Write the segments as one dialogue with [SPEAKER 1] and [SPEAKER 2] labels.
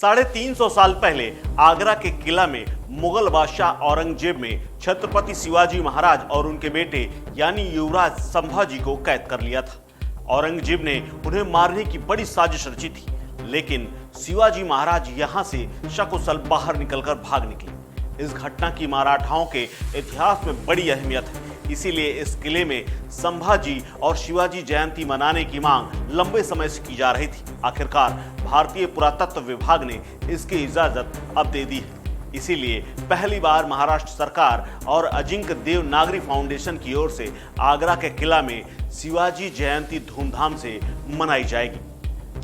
[SPEAKER 1] 350 साल पहले आगरा के किला में मुगल बादशाह औरंगजेब में छत्रपति शिवाजी महाराज और उनके बेटे यानी युवराज संभाजी को कैद कर लिया था। औरंगजेब ने उन्हें मारने की बड़ी साजिश रची थी, लेकिन शिवाजी महाराज यहां से सकुशल बाहर निकलकर भाग निकले। इस घटना की मराठाओं के इतिहास में बड़ी अहमियत है, इसीलिए इस किले में संभाजी और शिवाजी जयंती मनाने की मांग लंबे समय से की जा रही थी। आखिरकार भारतीय पुरातत्व विभाग ने इसकी इजाजत अब दे दी है। इसीलिए पहली बार महाराष्ट्र सरकार और अजिंक्य देव नागरी फाउंडेशन की ओर से आगरा के किला में शिवाजी जयंती धूमधाम से मनाई जाएगी।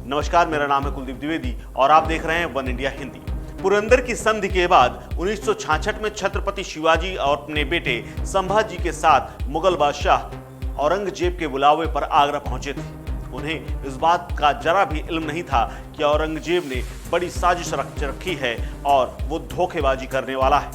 [SPEAKER 1] नमस्कार, मेरा नाम है कुलदीप द्विवेदी और आप देख रहे हैं वन इंडिया हिंदी। पुरंदर की संधि के बाद 1966 में छत्रपति शिवाजी और अपने बेटे संभाजी के साथ मुगल बादशाह औरंगजेब के बुलावे पर आगरा पहुंचे थे। उन्हें इस बात का जरा भी इल्म नहीं था कि औरंगजेब ने बड़ी साजिश रखी है और वो धोखेबाजी करने वाला है।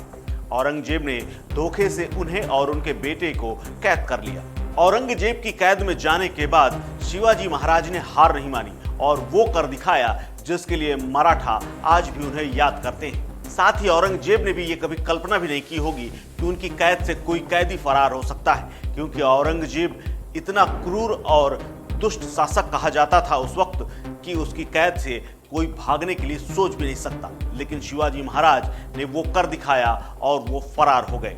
[SPEAKER 1] औरंगजेब ने धोखे से उन्हें और उनके बेटे को कैद कर लिया। औरंगजेब की कैद में जाने के बाद शिवाजी महाराज ने हार नहीं मानी और वो कर दिखाया जिसके लिए मराठा आज भी उन्हें याद करते हैं। साथ ही औरंगजेब ने भी ये कभी कल्पना भी नहीं की होगी कि उनकी कैद से कोई कैदी फरार हो सकता है, क्योंकि औरंगजेब इतना क्रूर और दुष्ट शासक कहा जाता था उस वक्त कि उसकी कैद से कोई भागने के लिए सोच भी नहीं सकता। लेकिन शिवाजी महाराज ने वो कर दिखाया और वो फरार हो गए।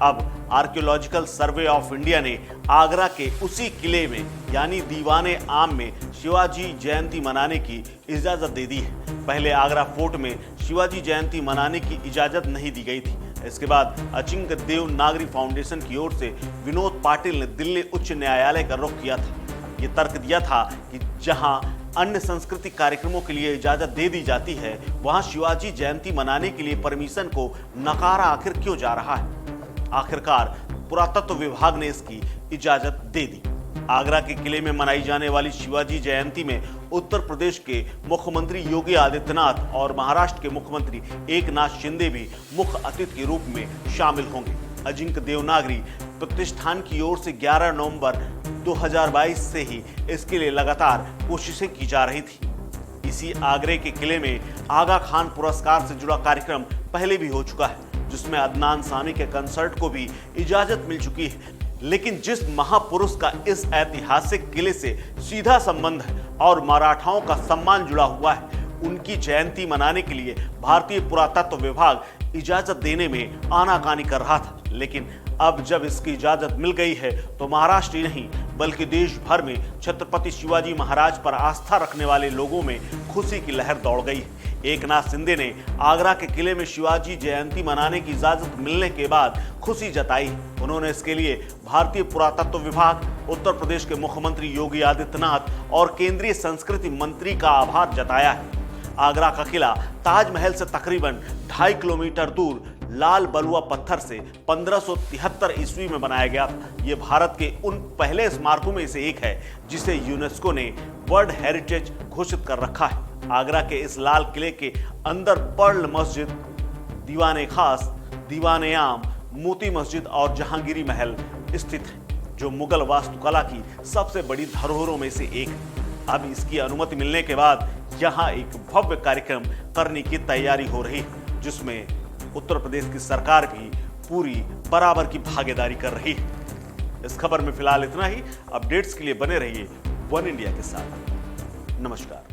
[SPEAKER 1] अब आर्कियोलॉजिकल सर्वे ऑफ इंडिया ने आगरा के उसी किले में यानी दीवाने आम में शिवाजी जयंती मनाने की इजाजत दे दी है। पहले आगरा फोर्ट में शिवाजी जयंती मनाने की इजाजत नहीं दी गई थी। इसके बाद अजिंक्य देव नागरी फाउंडेशन की ओर से विनोद पाटिल ने दिल्ली उच्च न्यायालय का रुख किया था। ये तर्क दिया था कि जहां अन्य सांस्कृतिक कार्यक्रमों के लिए इजाजत दे दी जाती है, वहां शिवाजी जयंती मनाने के लिए परमिशन को नकारा आखिर क्यों जा रहा है। आखिरकार पुरातत्व विभाग ने इसकी इजाजत दे दी। आगरा के किले में मनाई जाने वाली शिवाजी जयंती में उत्तर प्रदेश के मुख्यमंत्री योगी आदित्यनाथ और महाराष्ट्र के मुख्यमंत्री एकनाथ शिंदे भी मुख्य अतिथि के रूप में शामिल होंगे। अजिंक्य देवनागरी प्रतिष्ठान की ओर से 11 नवंबर 2022 से ही इसके लिए लगातार कोशिशें की जा रही थी। इसी आगरे के किले में आगा खान पुरस्कार से जुड़ा कार्यक्रम पहले भी हो चुका है, जिसमें अदनान सामी के कंसर्ट को भी इजाजत मिल चुकी है। लेकिन जिस महापुरुष का इस ऐतिहासिक किले से सीधा संबंध है और मराठाओं का सम्मान जुड़ा हुआ है, उनकी जयंती मनाने के लिए भारतीय पुरातत्व विभाग इजाजत देने में आनाकानी कर रहा था। लेकिन अब जब इसकी इजाजत मिल गई है तो महाराष्ट्र ही नहीं बल्कि देश भर में छत्रपति शिवाजी महाराज पर आस्था रखने वाले लोगों में खुशी की लहर दौड़ गई है। एकनाथ शिंदे ने आगरा के किले में शिवाजी जयंती मनाने की इजाजत मिलने के बाद खुशी जताई। उन्होंने इसके लिए भारतीय पुरातत्व विभाग, उत्तर प्रदेश के मुख्यमंत्री योगी आदित्यनाथ और केंद्रीय संस्कृति मंत्री का आभार जताया है। आगरा का किला ताजमहल से तकरीबन 2.5 किलोमीटर दूर लाल बलुआ पत्थर से 1573 ईस्वी में बनाया गया था। ये भारत के उन पहले स्मारकों में से एक है जिसे यूनेस्को ने वर्ल्ड हेरिटेज घोषित कर रखा है। आगरा के इस लाल किले के अंदर पर्ल मस्जिद, दीवाने खास, दीवाने आम, मोती मस्जिद और जहांगीरी महल स्थित है, जो मुगल वास्तुकला की सबसे बड़ी धरोहरों में से एक है। अब इसकी अनुमति मिलने के बाद यहाँ एक भव्य कार्यक्रम करने की तैयारी हो रही है, जिसमें उत्तर प्रदेश की सरकार भी पूरी बराबर की भागीदारी कर रही है। इस खबर में फिलहाल इतना ही। अपडेट्स के लिए बने रहिए वन इंडिया के साथ। नमस्कार।